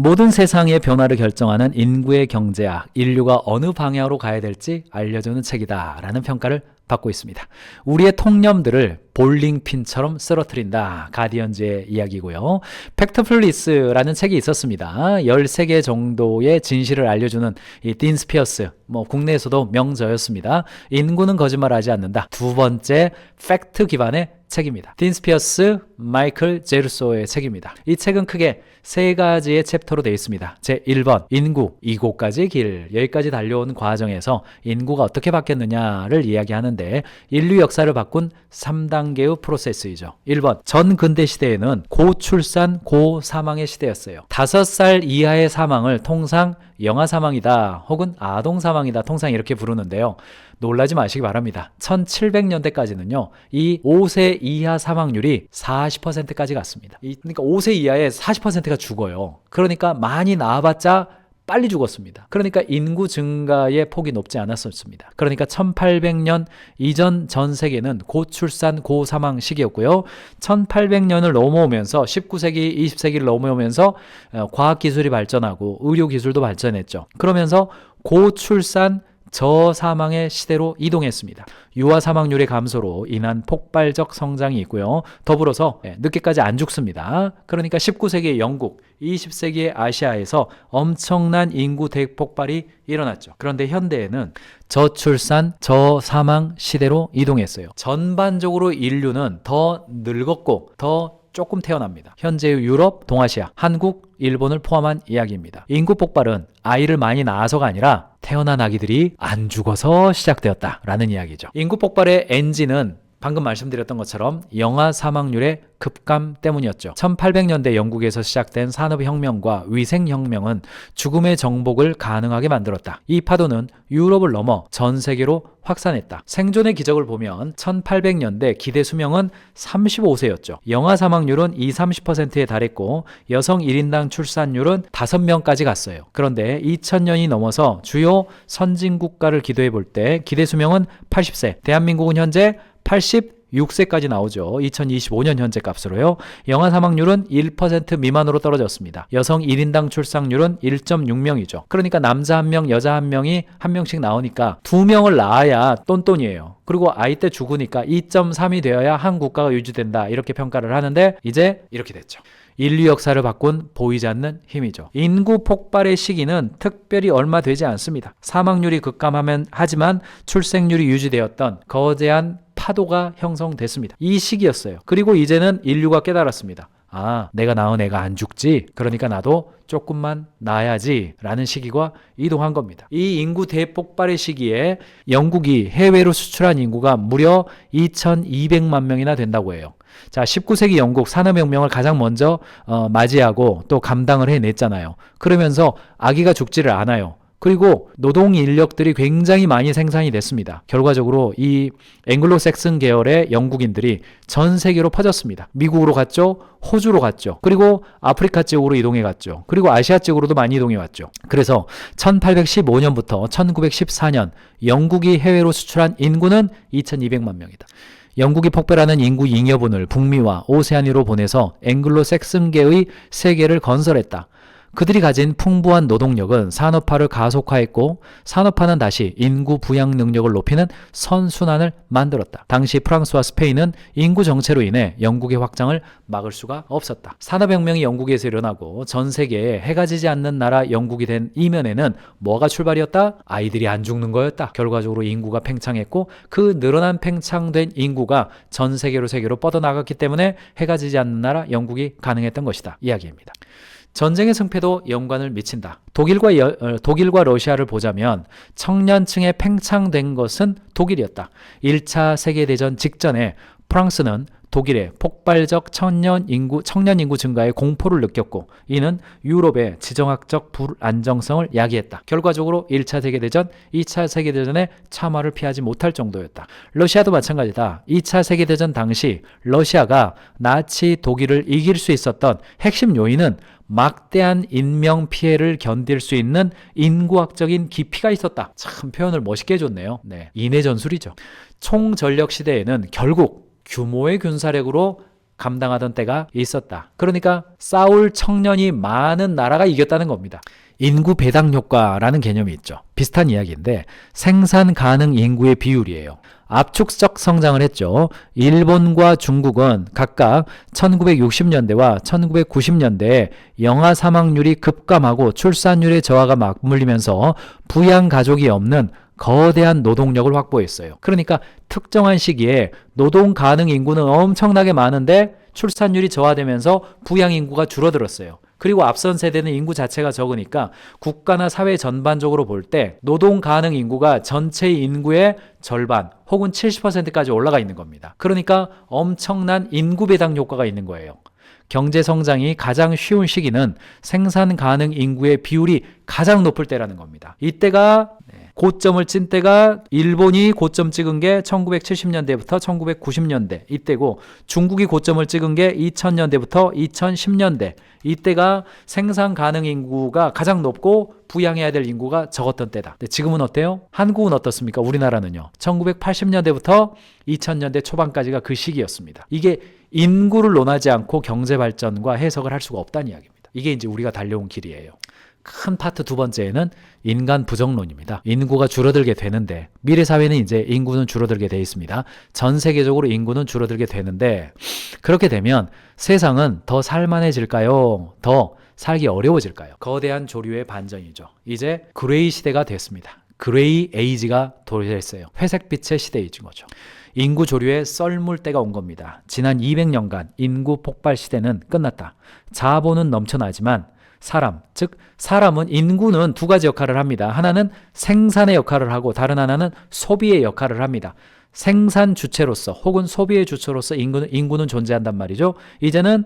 모든 세상의 변화를 결정하는 인구의 경제학, 인류가 어느 방향으로 가야 될지 알려주는 책이다 라는 평가를 받고 있습니다. 우리의 통념들을 볼링핀처럼 쓰러뜨린다. 가디언즈의 이야기고요. 팩트플리스라는 책이 있었습니다. 13개 정도의 진실을 알려주는 이 딘 스피어스, 국내에서도 명저였습니다. 인구는 거짓말하지 않는다. 두 번째 팩트 기반의 책입니다. 딘 스피어스, 마이클 제루소의 책입니다. 이 책은 크게 세 가지의 챕터로 되어 있습니다. 제1번, 인구, 이곳까지의 길, 여기까지 달려온 과정에서 인구가 어떻게 바뀌었느냐를 이야기하는데 인류 역사를 바꾼 3단계의 프로세스이죠. 1번, 전 근대 시대에는 고출산, 고사망의 시대였어요. 5살 이하의 사망을 통상 영아 사망이다 혹은 아동 사망이다 통상 이렇게 부르는데요. 놀라지 마시기 바랍니다. 1700년대까지는요. 이 5세 이하 사망률이 40%까지 갔습니다. 그러니까 5세 이하의 40%가 죽어요. 그러니까 많이 낳아봤자 빨리 죽었습니다. 그러니까 인구 증가의 폭이 높지 않았었습니다. 그러니까 1800년 이전 전 세계는 고출산 고사망 시기였고요. 1800년을 넘어오면서 19세기 20세기를 넘어오면서 과학기술이 발전하고 의료기술도 발전했죠. 그러면서 고출산 저사망의 시대로 이동했습니다. 유아 사망률의 감소로 인한 폭발적 성장이 있고요. 더불어서 늦게까지 안 죽습니다. 그러니까 19세기의 영국, 20세기의 아시아에서 엄청난 인구 대폭발이 일어났죠. 그런데 현대에는 저출산, 저사망 시대로 이동했어요. 전반적으로 인류는 더 늙었고 더 조금 태어납니다. 현재의 유럽, 동아시아, 한국, 일본을 포함한 이야기입니다. 인구 폭발은 아이를 많이 낳아서가 아니라 태어난 아기들이 안 죽어서 시작되었다라는 이야기죠. 인구 폭발의 엔진은 방금 말씀드렸던 것처럼 영아 사망률의 급감 때문이었죠. 1800년대 영국에서 시작된 산업혁명과 위생혁명은 죽음의 정복을 가능하게 만들었다. 이 파도는 유럽을 넘어 전 세계로 확산했다. 생존의 기적을 보면 1800년대 기대 수명은 35세였죠. 영아 사망률은 20-30%에 달했고 여성 1인당 출산율은 5명까지 갔어요. 그런데 2000년이 넘어서 주요 선진국가를 기도해 볼 때 기대 수명은 80세, 대한민국은 현재 86세까지 나오죠. 2025년 현재 값으로요. 영아 사망률은 1% 미만으로 떨어졌습니다. 여성 1인당 출산율은 1.6명이죠. 그러니까 남자 1명, 여자 1명이 1명씩 나오니까 2명을 낳아야 똔똔이에요. 그리고 아이 때 죽으니까 2.3이 되어야 한 국가가 유지된다. 이렇게 평가를 하는데 이제 이렇게 됐죠. 인류 역사를 바꾼 보이지 않는 힘이죠. 인구 폭발의 시기는 특별히 얼마 되지 않습니다. 사망률이 급감하면 하지만 출생률이 유지되었던 거대한 파도가 형성됐습니다. 이 시기였어요. 그리고 이제는 인류가 깨달았습니다. 아, 내가 낳은 애가 안 죽지? 그러니까 나도 조금만 낳아야지 라는 시기가 이동한 겁니다. 이 인구 대폭발의 시기에 영국이 해외로 수출한 인구가 무려 2200만 명이나 된다고 해요. 자, 19세기 영국 산업혁명을 가장 먼저 맞이하고 또 감당을 해냈잖아요. 그러면서 아기가 죽지를 않아요. 그리고 노동 인력들이 굉장히 많이 생산이 됐습니다. 결과적으로 이 앵글로색슨 계열의 영국인들이 전 세계로 퍼졌습니다. 미국으로 갔죠. 호주로 갔죠. 그리고 아프리카 쪽으로 이동해 갔죠. 그리고 아시아 쪽으로도 많이 이동해 왔죠. 그래서 1815년부터 1914년 영국이 해외로 수출한 인구는 2200만 명이다. 영국이 폭발하는 인구 잉여분을 북미와 오세아니로 보내서 앵글로색슨계의 세계를 건설했다. 그들이 가진 풍부한 노동력은 산업화를 가속화했고 산업화는 다시 인구 부양 능력을 높이는 선순환을 만들었다. 당시 프랑스와 스페인은 인구 정체로 인해 영국의 확장을 막을 수가 없었다. 산업혁명이 영국에서 일어나고 전 세계에 해가 지지 않는 나라 영국이 된 이면에는 뭐가 출발이었다? 아이들이 안 죽는 거였다. 결과적으로 인구가 팽창했고 그 늘어난 팽창된 인구가 전 세계로 뻗어나갔기 때문에 해가 지지 않는 나라 영국이 가능했던 것이다. 이야기입니다. 전쟁의 승패도 연관을 미친다. 독일과 러시아를 보자면 청년층에 팽창된 것은 독일이었다. 1차 세계대전 직전에 프랑스는 독일의 폭발적 청년 인구 증가에 공포를 느꼈고 이는 유럽의 지정학적 불안정성을 야기했다. 결과적으로 1차 세계대전, 2차 세계대전의 참화를 피하지 못할 정도였다. 러시아도 마찬가지다. 2차 세계대전 당시 러시아가 나치 독일을 이길 수 있었던 핵심 요인은 막대한 인명피해를 견딜 수 있는 인구학적인 깊이가 있었다. 참 표현을 멋있게 해줬네요. 네, 인해 전술이죠. 총전력 시대에는 결국 규모의 군사력으로 감당하던 때가 있었다. 그러니까 싸울 청년이 많은 나라가 이겼다는 겁니다. 인구 배당 효과라는 개념이 있죠. 비슷한 이야기인데 생산 가능 인구의 비율이에요. 압축적 성장을 했죠. 일본과 중국은 각각 1960년대와 1990년대에 영아 사망률이 급감하고 출산율의 저하가 맞물리면서 부양 가족이 없는 거대한 노동력을 확보했어요. 그러니까 특정한 시기에 노동 가능 인구는 엄청나게 많은데 출산율이 저하되면서 부양 인구가 줄어들었어요. 그리고 앞선 세대는 인구 자체가 적으니까 국가나 사회 전반적으로 볼 때 노동 가능 인구가 전체 인구의 절반 혹은 70%까지 올라가 있는 겁니다. 그러니까 엄청난 인구 배당 효과가 있는 거예요. 경제 성장이 가장 쉬운 시기는 생산 가능 인구의 비율이 가장 높을 때라는 겁니다. 이때가 고점을 찐 때가 일본이 고점 찍은 게 1970년대부터 1990년대 이때고 중국이 고점을 찍은 게 2000년대부터 2010년대 이때가 생산 가능 인구가 가장 높고 부양해야 될 인구가 적었던 때다. 근데 지금은 어때요? 한국은 어떻습니까? 우리나라는요. 1980년대부터 2000년대 초반까지가 그 시기였습니다. 이게 인구를 논하지 않고 경제 발전과 해석을 할 수가 없다는 이야기입니다. 이게 이제 우리가 달려온 길이에요. 큰 파트 두 번째는 인간 부정론입니다. 인구가 줄어들게 되는데 미래 사회는 이제 인구는 줄어들게 돼 있습니다. 전 세계적으로 인구는 줄어들게 되는데 그렇게 되면 세상은 더 살만해질까요? 더 살기 어려워질까요? 거대한 조류의 반전이죠. 이제 그레이 시대가 됐습니다. 그레이 에이지가 도래했어요. 회색빛의 시대인 거죠. 인구 조류의 썰물 때가 온 겁니다. 지난 200년간 인구 폭발 시대는 끝났다. 자본은 넘쳐나지만 사람, 즉 사람은 인구는 두 가지 역할을 합니다. 하나는 생산의 역할을 하고 다른 하나는 소비의 역할을 합니다. 생산 주체로서 혹은 소비의 주체로서 인구는 존재한단 말이죠. 이제는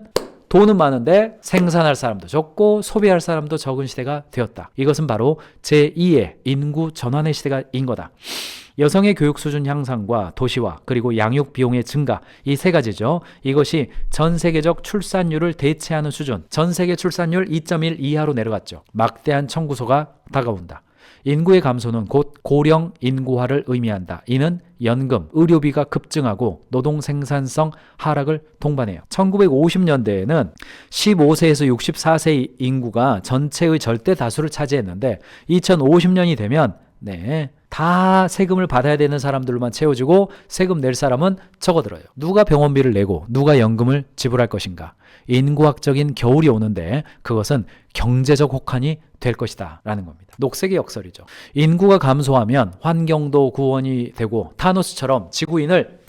돈은 많은데 생산할 사람도 적고 소비할 사람도 적은 시대가 되었다. 이것은 바로 제2의 인구 전환의 시대인 거다. 여성의 교육 수준 향상과 도시화 그리고 양육 비용의 증가 이 세 가지죠. 이것이 전 세계적 출산율을 대체하는 수준. 전 세계 출산율 2.1 이하로 내려갔죠. 막대한 청구소가 다가온다. 인구의 감소는 곧 고령 인구화를 의미한다. 이는 연금, 의료비가 급증하고 노동 생산성 하락을 동반해요. 1950년대에는 15세에서 64세 인구가 전체의 절대 다수를 차지했는데 2050년이 되면 다 세금을 받아야 되는 사람들만 채워지고 세금 낼 사람은 적어들어요. 누가 병원비를 내고 누가 연금을 지불할 것인가? 인구학적인 겨울이 오는데 그것은 경제적 혹한이 될 것이다 라는 겁니다. 녹색의 역설이죠. 인구가 감소하면 환경도 구원이 되고 타노스처럼 지구인을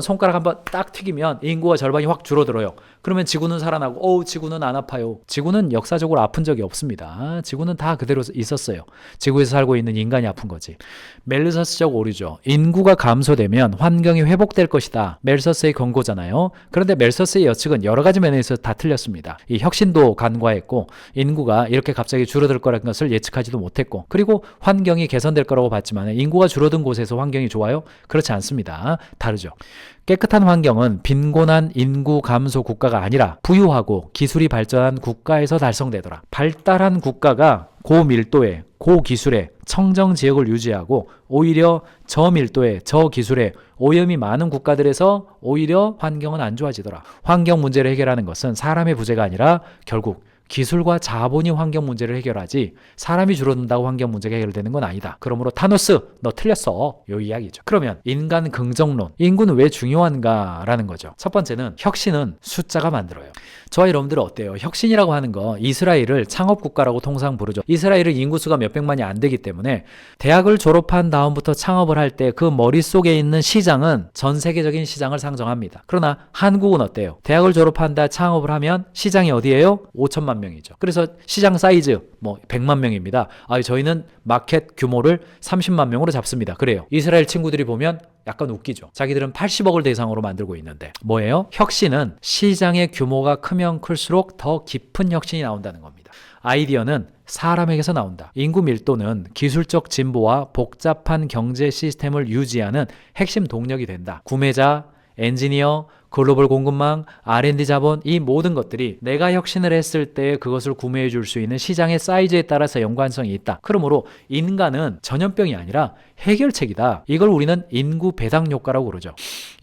손가락 한번 딱 튀기면 인구가 절반이 확 줄어들어요. 그러면 지구는 살아나고 지구는 안 아파요. 지구는 역사적으로 아픈 적이 없습니다. 지구는 다 그대로 있었어요. 지구에서 살고 있는 인간이 아픈 거지. 멜서스적 오류죠. 인구가 감소되면 환경이 회복될 것이다. 멜서스의 권고잖아요. 그런데 멜서스의 예측은 여러 가지 면에서 다 틀렸습니다. 이 혁신도 간과했고 인구가 이렇게 갑자기 줄어들 거라는 것을 예측하지도 못했고 그리고 환경이 개선될 거라고 봤지만 인구가 줄어든 곳에서 환경이 좋아요? 그렇지 않습니다. 다르죠. 깨끗한 환경은 빈곤한 인구 감소 국가가 아니라 부유하고 기술이 발전한 국가에서 달성되더라. 발달한 국가가 고밀도에 고기술에 청정 지역을 유지하고 오히려 저밀도에 저기술에 오염이 많은 국가들에서 오히려 환경은 안 좋아지더라. 환경 문제를 해결하는 것은 사람의 부재가 아니라 결국 기술과 자본이 환경 문제를 해결하지 사람이 줄어든다고 환경 문제가 해결되는 건 아니다. 그러므로 타노스 너 틀렸어. 요 이야기죠. 그러면 인간 긍정론, 인구는 왜 중요한가라는 거죠. 첫 번째는 혁신은 숫자가 만들어요. 저와 여러분들은 어때요? 혁신이라고 하는 거 이스라엘을 창업국가라고 통상 부르죠. 이스라엘은 인구수가 몇백만이 안 되기 때문에 대학을 졸업한 다음부터 창업을 할 때 그 머릿속에 있는 시장은 전 세계적인 시장을 상정합니다. 그러나 한국은 어때요? 대학을 졸업한 다 창업을 하면 시장이 어디예요? 5천만 명이죠. 그래서 시장 사이즈 100만 명입니다. 저희는 마켓 규모를 30만 명으로 잡습니다. 그래요. 이스라엘 친구들이 보면 약간 웃기죠. 자기들은 80억을 대상으로 만들고 있는데 뭐예요? 혁신은 시장의 규모가 크면 클수록 더 깊은 혁신이 나온다는 겁니다. 아이디어는 사람에게서 나온다. 인구 밀도는 기술적 진보와 복잡한 경제 시스템을 유지하는 핵심 동력이 된다. 구매자, 엔지니어, 글로벌 공급망, R&D 자본 이 모든 것들이 내가 혁신을 했을 때 그것을 구매해 줄 수 있는 시장의 사이즈에 따라서 연관성이 있다. 그러므로 인간은 전염병이 아니라 해결책이다. 이걸 우리는 인구 배당 효과라고 그러죠.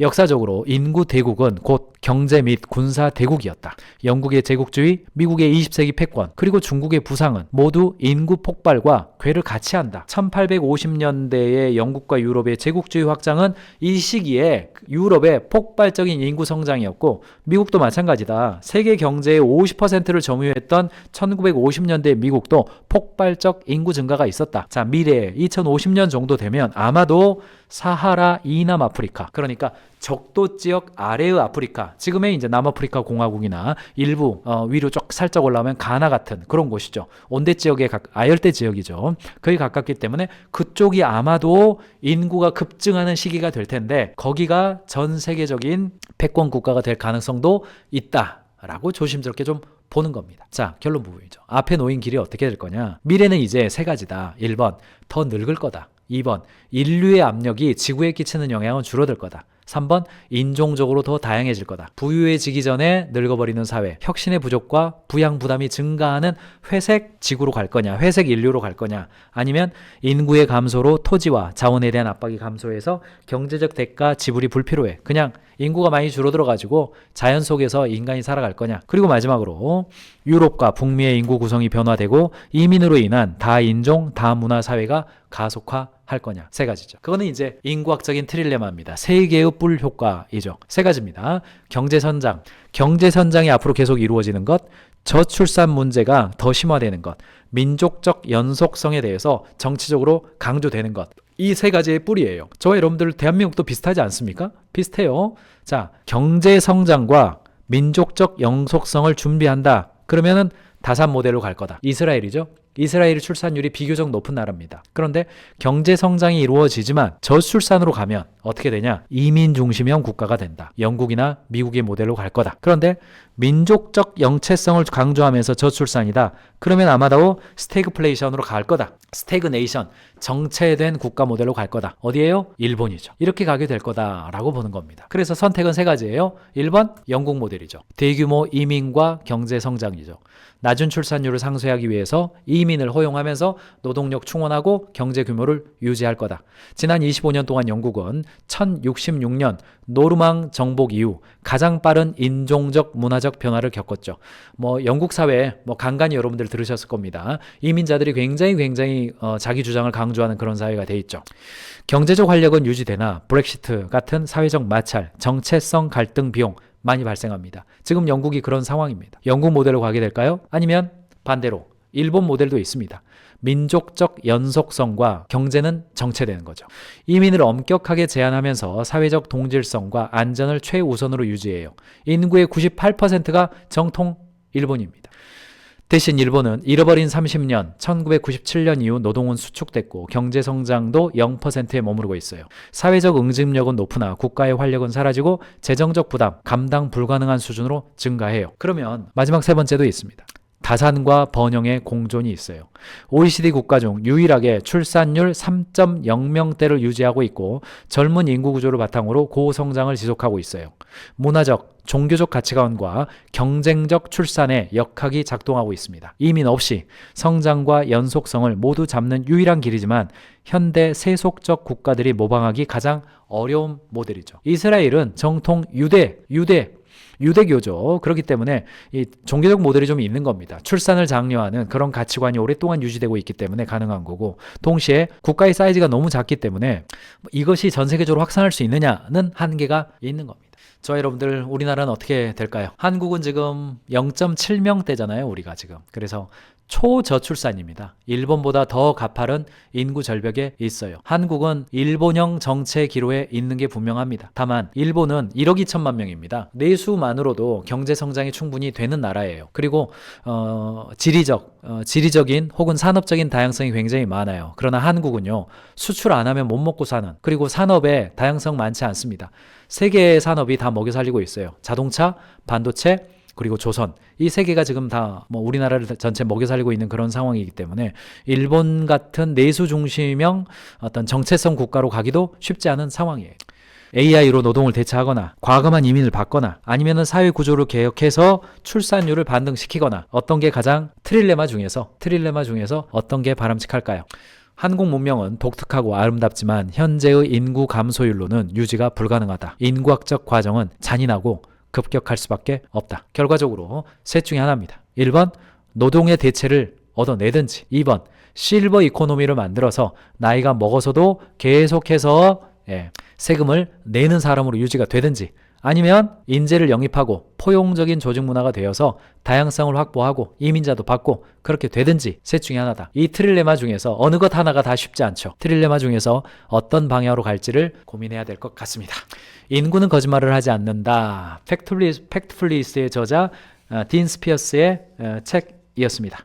역사적으로 인구 대국은 곧 경제 및 군사 대국이었다. 영국의 제국주의, 미국의 20세기 패권, 그리고 중국의 부상은 모두 인구 폭발과 궤를 같이 한다. 1850년대의 영국과 유럽의 제국주의 확장은 이 시기에 유럽의 폭발적인 인구 성장이었고 미국도 마찬가지다. 세계 경제의 50%를 점유했던 1950년대 미국도 폭발적 인구 증가가 있었다. 자, 미래에 2050년 정도 되면 아마도 사하라 이남 아프리카, 그러니까 적도 지역 아래의 아프리카, 지금의 이제 남아프리카 공화국이나 일부 위로 쭉 살짝 올라오면 가나 같은 그런 곳이죠. 온대 지역의 아열대 지역이죠. 거의 가깝기 때문에 그쪽이 아마도 인구가 급증하는 시기가 될 텐데 거기가 전 세계적인 패권 국가가 될 가능성도 있다라고 조심스럽게 좀 보는 겁니다. 자, 결론 부분이죠. 앞에 놓인 길이 어떻게 될 거냐. 미래는 이제 세 가지다. 1번, 더 늙을 거다. 2번, 인류의 압력이 지구에 끼치는 영향은 줄어들 거다. 3번, 인종적으로 더 다양해질 거다. 부유해지기 전에 늙어버리는 사회, 혁신의 부족과 부양 부담이 증가하는 회색 지구로 갈 거냐, 회색 인류로 갈 거냐, 아니면 인구의 감소로 토지와 자원에 대한 압박이 감소해서 경제적 대가 지불이 불필요해. 그냥 인구가 많이 줄어들어가지고 자연 속에서 인간이 살아갈 거냐. 그리고 마지막으로 유럽과 북미의 인구 구성이 변화되고 이민으로 인한 다인종, 다문화 사회가 가속화할 거냐. 세 가지죠. 그거는 이제 인구학적인 트릴레마입니다. 세 개의 뿔 효과이죠. 세 가지입니다. 경제선장. 경제선장이 앞으로 계속 이루어지는 것, 저출산 문제가 더 심화되는 것, 민족적 연속성에 대해서 정치적으로 강조되는 것. 이 세 가지의 뿔이에요. 저와 여러분들 대한민국도 비슷하지 않습니까? 비슷해요. 자, 경제성장과 민족적 연속성을 준비한다. 그러면은 다산 모델로 갈 거다. 이스라엘이죠. 이스라엘의 출산율이 비교적 높은 나라입니다. 그런데 경제 성장이 이루어지지만 저출산으로 가면 어떻게 되냐? 이민 중심형 국가가 된다. 영국이나 미국의 모델로 갈 거다. 그런데 민족적 영체성을 강조하면서 저출산이다. 그러면 아마도 스태그플레이션으로 갈 거다. 스태그네이션, 정체된 국가 모델로 갈 거다. 어디예요? 일본이죠. 이렇게 가게 될 거다라고 보는 겁니다. 그래서 선택은 세 가지예요. 1번, 영국 모델이죠. 대규모 이민과 경제 성장이죠. 낮은 출산율을 상쇄하기 위해서 이민을 허용하면서 노동력 충원하고 경제 규모를 유지할 거다. 지난 25년 동안 영국은 1066년 노르망 정복 이후 가장 빠른 인종적 문화적 변화를 겪었죠. 영국 사회에 간간히 여러분들 들으셨을 겁니다. 이민자들이 굉장히 자기 주장을 강조하는 그런 사회가 돼 있죠. 경제적 활력은 유지되나 브렉시트 같은 사회적 마찰, 정체성 갈등 비용 많이 발생합니다. 지금 영국이 그런 상황입니다. 영국 모델로 가게 될까요? 아니면 반대로 일본 모델도 있습니다. 민족적 연속성과 경제는 정체되는 거죠. 이민을 엄격하게 제한하면서 사회적 동질성과 안전을 최우선으로 유지해요. 인구의 98%가 정통 일본입니다. 대신 일본은 잃어버린 30년, 1997년 이후 노동은 수축됐고 경제 성장도 0%에 머무르고 있어요. 사회적 응집력은 높으나 국가의 활력은 사라지고 재정적 부담, 감당 불가능한 수준으로 증가해요. 그러면 마지막 세 번째도 있습니다. 다산과 번영의 공존이 있어요. OECD 국가 중 유일하게 출산율 3.0명대를 유지하고 있고 젊은 인구 구조를 바탕으로 고성장을 지속하고 있어요. 문화적, 종교적 가치관과 경쟁적 출산에 역학이 작동하고 있습니다. 이민 없이 성장과 연속성을 모두 잡는 유일한 길이지만 현대 세속적 국가들이 모방하기 가장 어려운 모델이죠. 이스라엘은 정통 유대교죠. 그렇기 때문에 이 종교적 모델이 좀 있는 겁니다. 출산을 장려하는 그런 가치관이 오랫동안 유지되고 있기 때문에 가능한 거고, 동시에 국가의 사이즈가 너무 작기 때문에 이것이 전 세계적으로 확산할 수 있느냐는 한계가 있는 겁니다. 저 여러분들 우리나라는 어떻게 될까요? 한국은 지금 0.7명대잖아요. 우리가 지금. 그래서 초저출산입니다. 일본보다 더 가파른 인구 절벽에 있어요. 한국은 일본형 정체 기로에 있는 게 분명합니다. 다만 일본은 1억 2천만 명입니다. 내수만으로도 경제 성장이 충분히 되는 나라예요. 그리고 지리적인 혹은 산업적인 다양성이 굉장히 많아요. 그러나 한국은요, 수출 안 하면 못 먹고 사는, 그리고 산업에 다양성 많지 않습니다. 세계의 산업이 다 먹여 살리고 있어요. 자동차, 반도체, 그리고 조선, 이 세 개가 지금 다 우리나라를 전체 먹여 살리고 있는 그런 상황이기 때문에 일본 같은 내수 중심형 어떤 정체성 국가로 가기도 쉽지 않은 상황이에요. AI로 노동을 대체하거나 과감한 이민을 받거나 아니면은 사회 구조를 개혁해서 출산율을 반등시키거나, 어떤 게 가장 트릴레마 중에서 어떤 게 바람직할까요? 한국 문명은 독특하고 아름답지만 현재의 인구 감소율로는 유지가 불가능하다. 인구학적 과정은 잔인하고 급격할 수밖에 없다. 결과적으로 셋 중에 하나입니다. 1번 노동의 대체를 얻어내든지 2번 실버 이코노미를 만들어서 나이가 먹어서도 계속해서 세금을 내는 사람으로 유지가 되든지 아니면 인재를 영입하고 포용적인 조직 문화가 되어서 다양성을 확보하고 이민자도 받고 그렇게 되든지 셋 중에 하나다. 이 트릴레마 중에서 어느 것 하나가 다 쉽지 않죠. 트릴레마 중에서 어떤 방향으로 갈지를 고민해야 될 것 같습니다. 인구는 거짓말을 하지 않는다. 팩트플리스의 저자 딘 스피어스의 책이었습니다.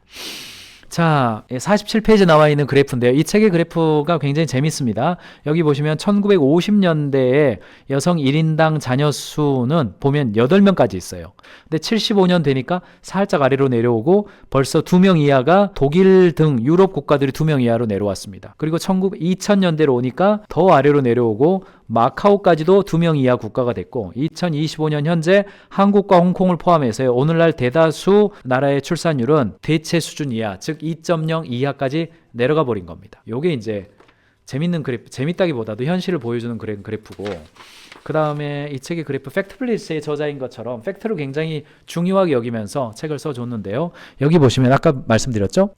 자, 47페이지 나와 있는 그래프인데요. 이 책의 그래프가 굉장히 재밌습니다. 여기 보시면 1950년대에 여성 1인당 자녀 수는 보면 8명까지 있어요. 근데 75년 되니까 살짝 아래로 내려오고 벌써 2명 이하가 독일 등 유럽 국가들이 2명 이하로 내려왔습니다. 그리고 2000년대로 오니까 더 아래로 내려오고 마카오까지도 2명 이하 국가가 됐고 2025년 현재 한국과 홍콩을 포함해서 오늘날 대다수 나라의 출산율은 대체 수준 이하, 즉 2.0 이하까지 내려가 버린 겁니다. 요게 이제 재밌는 그래프, 재밌다기보다도 현실을 보여주는 그래프고 그 다음에 이 책의 그래프 팩트플리스의 저자인 것처럼 팩트를 굉장히 중요하게 여기면서 책을 써줬는데요. 여기 보시면 아까 말씀드렸죠?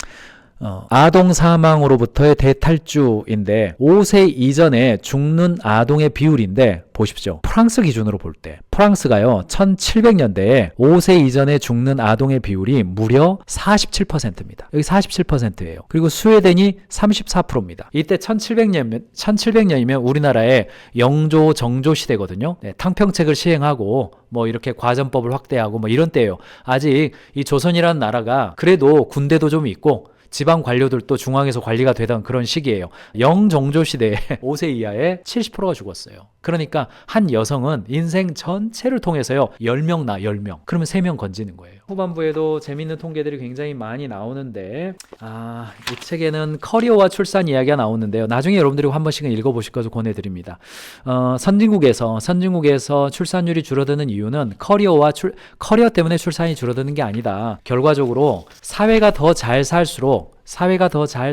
아동 사망으로부터의 대탈주인데 5세 이전에 죽는 아동의 비율인데 보십시오. 프랑스 기준으로 볼 때 프랑스가요 1700년대에 5세 이전에 죽는 아동의 비율이 무려 47%입니다. 여기 47%예요. 그리고 스웨덴이 34%입니다. 이때 1700년이면 우리나라의 영조 정조 시대거든요. 탕평책을 시행하고 뭐 이렇게 과전법을 확대하고 뭐 이런 때예요. 아직 이 조선이라는 나라가 그래도 군대도 좀 있고 지방 관료들도 중앙에서 관리가 되던 그런 시기예요. 영정조 시대에 5세 이하의 70%가 죽었어요. 그러니까 한 여성은 인생 전체를 통해서요 10명 나 10명 그러면 3명 건지는 거예요. 후반부에도 재밌는 통계들이 굉장히 많이 나오는데 이 책에는 커리어와 출산 이야기가 나오는데요. 나중에 여러분들이 한 번씩은 읽어보실 것을 권해드립니다. 선진국에서 출산율이 줄어드는 이유는 커리어 때문에 출산이 줄어드는 게 아니다. 결과적으로 사회가 더 잘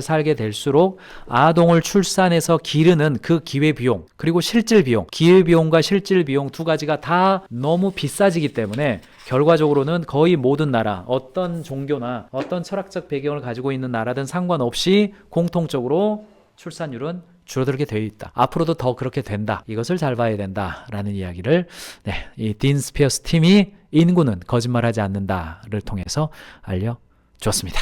살게 될수록 아동을 출산해서 기르는 그 기회비용 그리고 실질비용, 기회비용과 실질비용 두 가지가 다 너무 비싸지기 때문에 결과적으로는 거의 모든 나라, 어떤 종교나 어떤 철학적 배경을 가지고 있는 나라든 상관없이 공통적으로 출산율은 줄어들게 되어 있다. 앞으로도 더 그렇게 된다. 이것을 잘 봐야 된다라는 이야기를 이 딘 스피어스 팀이 인구는 거짓말하지 않는다를 통해서 알려주었습니다.